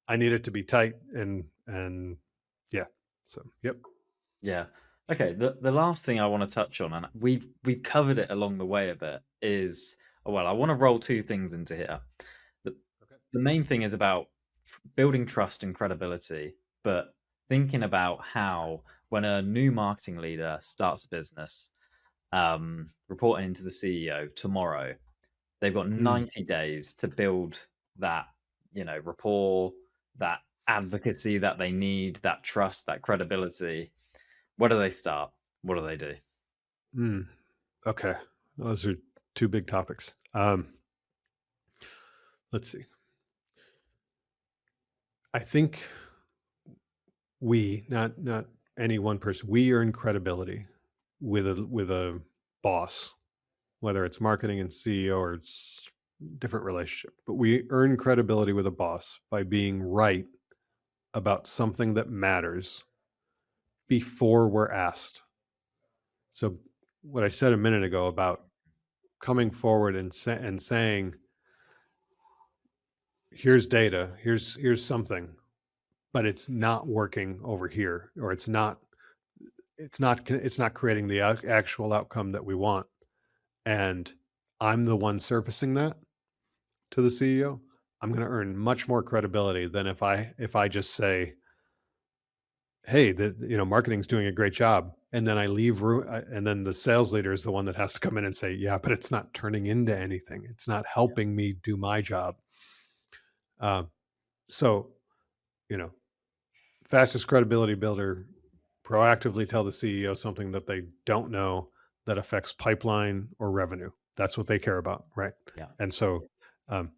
I need it to be tight and yeah. So yep. Yeah. Okay. The last thing I want to touch on, and we've covered it along the way a bit, is well, I want to roll two things into here. The Okay. the main thing is about building trust and credibility, but thinking about how when a new marketing leader starts a business, reporting into the CEO tomorrow, they've got Mm. 90 days to build that, rapport, that advocacy that they need, that trust, that credibility. Where do they start? What do they do? Mm. Okay. Those are 2 big topics. Let's see. I think not any one person, we earn credibility with a boss, whether it's marketing and CEO or it's different relationship, but we earn credibility with a boss by being right about something that matters before we're asked. So what I said a minute ago about coming forward and saying, "Here's data, here's something, but it's not working over here, or it's not creating the actual outcome that we want." And I'm the one surfacing that to the CEO. I'm going to earn much more credibility than if I just say, "Hey, marketing's doing a great job," and then I leave room, and then the sales leader is the one that has to come in and say, "Yeah, but it's not turning into anything. It's not Yeah, helping me do my job." Uh, so you know, fastest credibility builder, proactively tell the CEO something that they don't know that affects pipeline or revenue. That's what they care about, right? yeah, And so, um,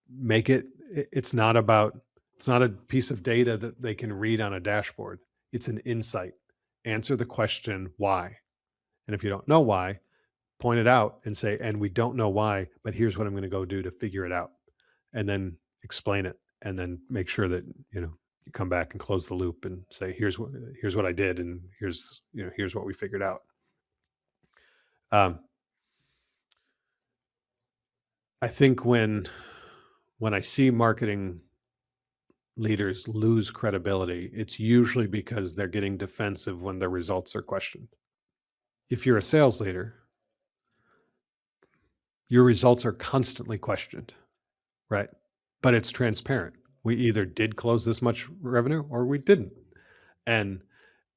make it's not about it's not a piece of data that they can read on a dashboard. It's an insight. answer the question why. And if you don't know why, point it out and say, and we don't know why, but here's what I'm going to go do to figure it out. And then explain it. And then make sure that, you come back and close the loop and say, here's what I did. And here's what we figured out. Um, I think when I see marketing leaders lose credibility, it's usually because they're getting defensive when their results are questioned. If you're a sales leader, your results are constantly questioned, right? But it's transparent. We either did close this much revenue or we didn't. And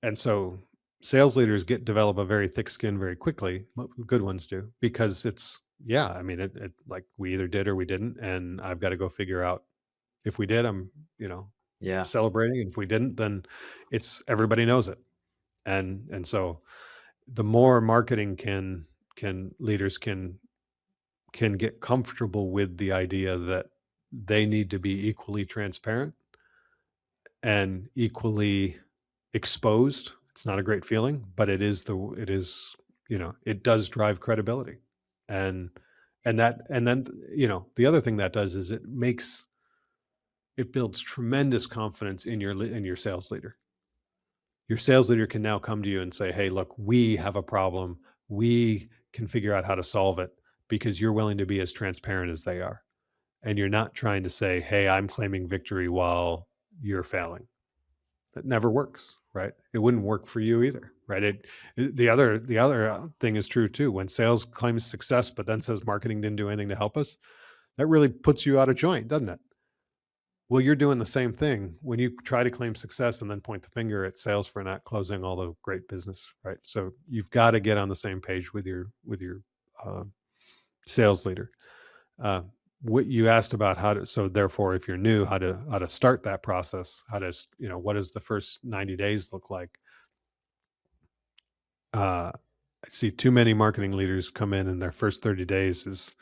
and so sales leaders develop a very thick skin very quickly. Good ones do, because it's, yeah, I mean, it like we either did or we didn't, and I've got to go figure out if we did. I'm Yeah. celebrating, and if we didn't, then it's everybody knows it. And so the more marketing can leaders can get comfortable with the idea that they need to be equally transparent and equally exposed. It's not a great feeling, but it does drive credibility. And and then the other thing that does is it builds tremendous confidence in in your sales leader. Your sales leader can now come to you and say, "Hey, look, we have a problem. We can figure out how to solve it because you're willing to be as transparent as they are." And you're not trying to say, "Hey, I'm claiming victory while you're failing." That never works, right? It wouldn't work for you either, right? The other thing is true too. When sales claims success, but then says marketing didn't do anything to help us, that really puts you out of joint, doesn't it? Well, you're doing the same thing when you try to claim success and then point the finger at sales for not closing all the great business, right? So you've got to get on the same page with your uh, sales leader. Uh, what you asked about how to, so therefore, if you're new, how to start that process, what does the first 90 days look like? I see too many marketing leaders come in and their first 30 days is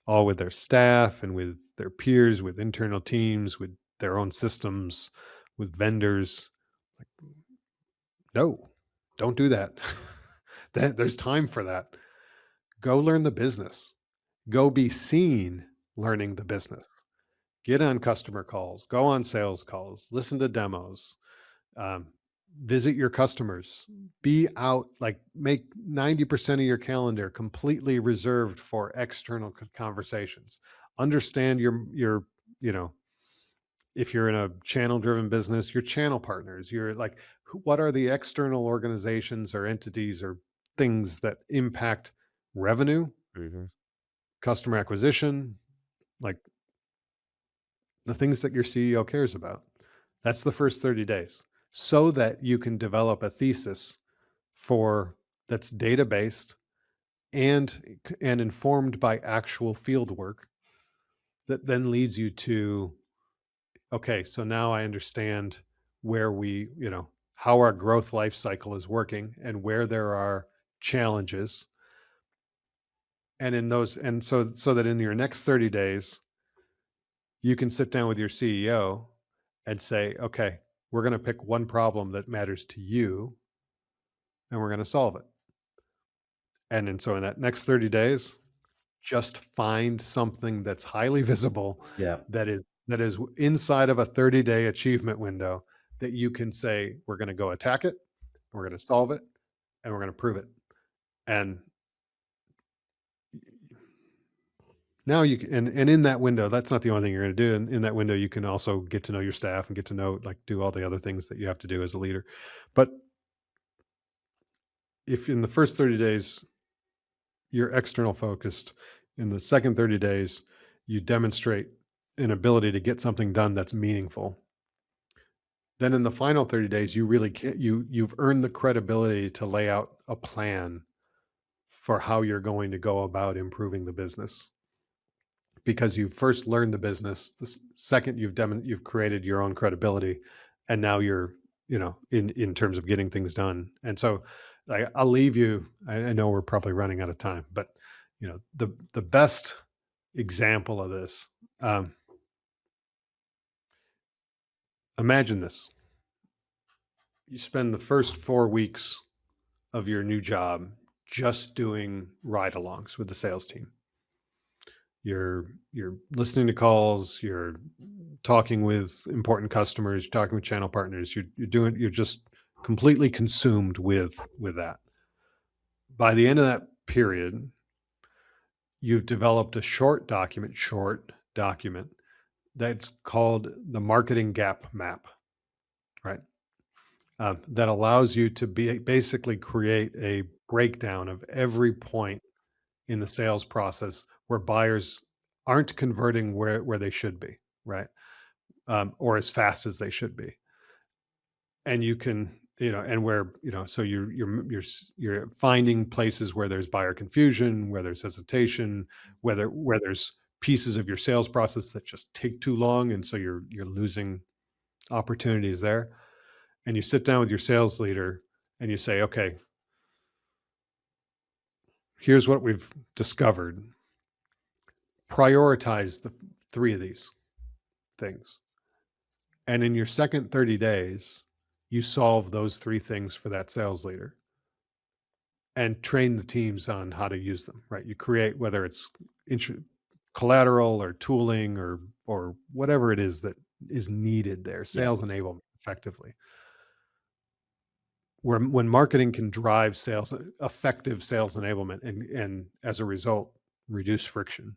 all with their staff and with their peers, with internal teams, with their own systems, with vendors. Like, no, don't do that. There's time for that. Go learn the business. Go be seen learning the business. Get on customer calls, go on sales calls, listen to demos, um, visit your customers, be out, like make 90% of your calendar completely reserved for external conversations. Understand you know, if you're in a channel driven business, your channel partners, you're like, what are the external organizations or entities or things that impact revenue, Mhm. customer acquisition, like the things that your CEO cares about. That's the first 30 days so that you can develop a thesis for that's data based and informed by actual field work that then leads you to, okay, so now I understand where how our growth life cycle is working and where there are challenges. And in those, and so that in your next 30 days, you can sit down with your CEO and say, okay, we're going to pick one problem that matters to you and we're going to solve it. And so in that next 30 days, just find something that's highly visible Yeah. that is inside of a 30-day achievement window that you can say, we're going to go attack it, we're going to solve it, and we're going to prove it. And now you can, and in that window, that's not the only thing you're going to do. In that window, you can also get to know your staff and get to know, like, do all the other things that you have to do as a leader. But if in the first 30 days you're external focused, in the second 30 days you demonstrate an ability to get something done that's meaningful, then in the final 30 days you really can't, you've earned the credibility to lay out a plan for how you're going to go about improving the business, because you first learned the business. The second, you've created your own credibility, and now you're, in terms of getting things done. And so, I'll leave you. I know we're probably running out of time, but the best example of this. Um, Imagine this: you spend the first 4 weeks of your new job just doing ride-alongs with the sales team. You're listening to calls, you're talking with important customers, talking with channel partners, you're just completely consumed with that. By the end of that period, you've developed a short document that's called the marketing gap map, right? That allows you to basically create a breakdown of every point in the sales process where buyers aren't converting where they should be, right? Or as fast as they should be. And you can, and where, so you're finding places where there's buyer confusion, where there's hesitation, where there's pieces of your sales process that just take too long, and so you're losing opportunities there. And you sit down with your sales leader and you say, okay, here's what we've discovered. Prioritize the three of these things. And in your second 30 days, you solve those three things for that sales leader and train the teams on how to use them, right? You create, whether it's int- collateral or tooling or whatever it is that is needed there, Yeah, sales enablement effectively. Where when marketing can drive sales, effective sales enablement, and as a result, reduce friction.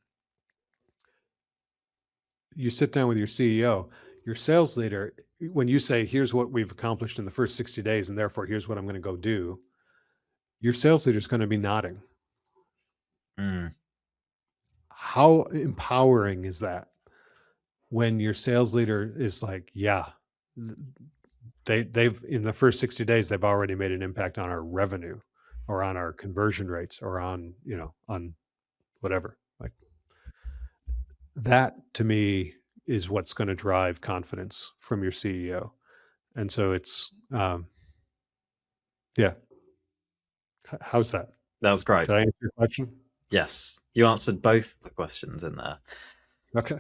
You sit down with your CEO, your sales leader, when you say, here's what we've accomplished in the first 60 days, and therefore here's what I'm going to go do, your sales leader is going to be nodding. mm, How empowering is that when your sales leader is like, yeah, they've in the first 60 days, they've already made an impact on our revenue or on our conversion rates or on, on whatever. Like that to me is what's going to drive confidence from your CEO. And so it's, yeah. How's that? that was great. Did I answer your question? Yes, you answered both the questions in there. Okay.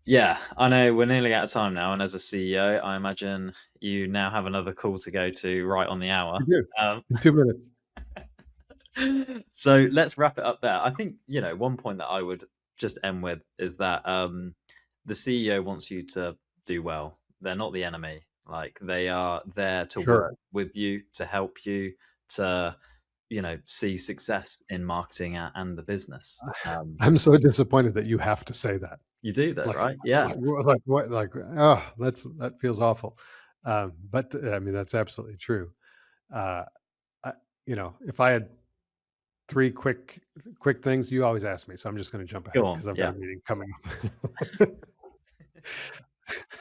Yeah, I know we're nearly out of time now, and as a CEO, I imagine you now have another call to go to right on the hour. You do. Um, In 2 minutes. so let's wrap it up there. I think, one point that I would just end with is that the CEO wants you to do well. They're not the enemy. Like they are there to Sure. work with you, to help you, to see success in marketing and the business. I'm so disappointed that you have to say that. You do though, Like right? Yeah. like what, like, oh, that feels awful. But, I mean, that's absolutely true. Uh, I if I had 3 quick things, you always ask me, so I'm just gonna jump Go ahead on. because 'cause I've got Yeah. a meeting coming up.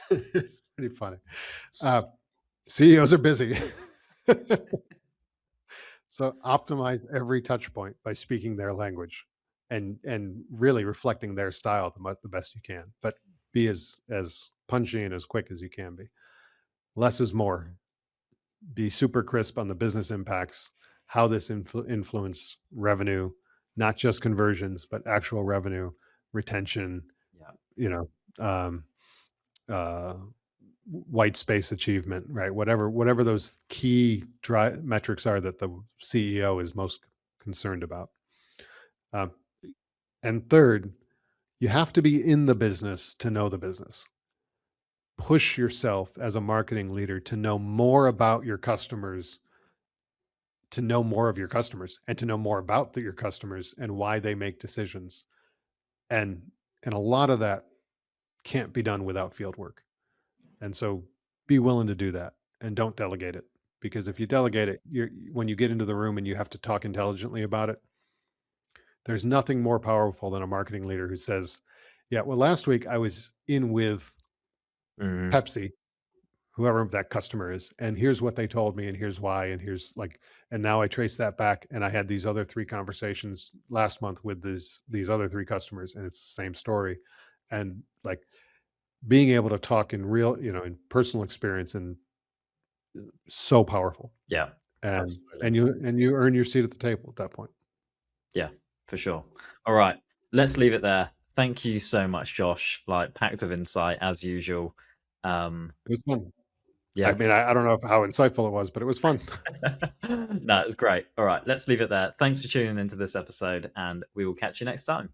It's pretty funny. Uh, CEOs are busy. So optimize every touch point by speaking their language and really reflecting their style the best you can, but be as punchy and as quick as you can be. Less is more. Be super crisp on the business impacts, how this influence revenue, not just conversions, but actual revenue, retention, Yeah. you know, um, uh, white space achievement, right? Whatever those key metrics are that the CEO is most concerned about. Um, and third, you have to be in the business to know the business. Push yourself as a marketing leader to know more about your customers, to know more of your customers, and to know more about your customers and why they make decisions. And a lot of that can't be done without field work. And so be willing to do that and don't delegate it, because if you delegate it, when you get into the room and you have to talk intelligently about it, there's nothing more powerful than a marketing leader who says, yeah, well, last week I was in with Mhm. Pepsi, whoever that customer is, and here's what they told me and here's why and here's like, and now I trace that back and I had these other three conversations last month with these other three customers and it's the same story. And like being able to talk in real, in personal experience and so powerful. Yeah. And Absolutely. you earn your seat at the table at that point. Yeah, for sure. All right, let's leave it there. Thank you so much, Josh. Like packed of insight as usual. Um, It was fun. I Yeah. mean, I don't know how insightful it was, but it was fun. No, it's great. All right, let's leave it there. Thanks for tuning into this episode, and we will catch you next time.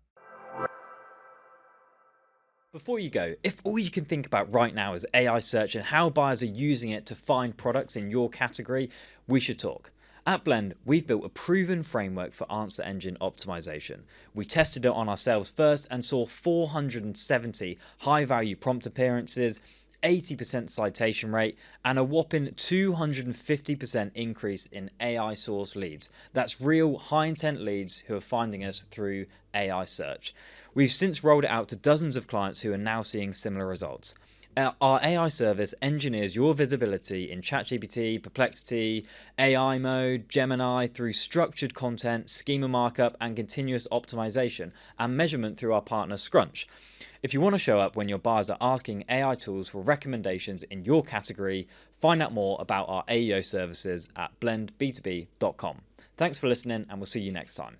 Before you go, if all you can think about right now is AI search and how buyers are using it to find products in your category, we should talk. At Blend, we've built a proven framework for answer engine optimization. We tested it on ourselves first and saw 470 high value prompt appearances, 80% citation rate, and a whopping 250% increase in AI source leads. That's real high intent leads who are finding us through AI search. We've since rolled it out to dozens of clients who are now seeing similar results. Our AI service engineers your visibility in ChatGPT, Perplexity, AI mode, Gemini through structured content, schema markup, and continuous optimization, and measurement through our partner Scrunch. If you want to show up when your buyers are asking AI tools for recommendations in your category, find out more about our AEO services at blendb2b.com. Thanks for listening, and we'll see you next time.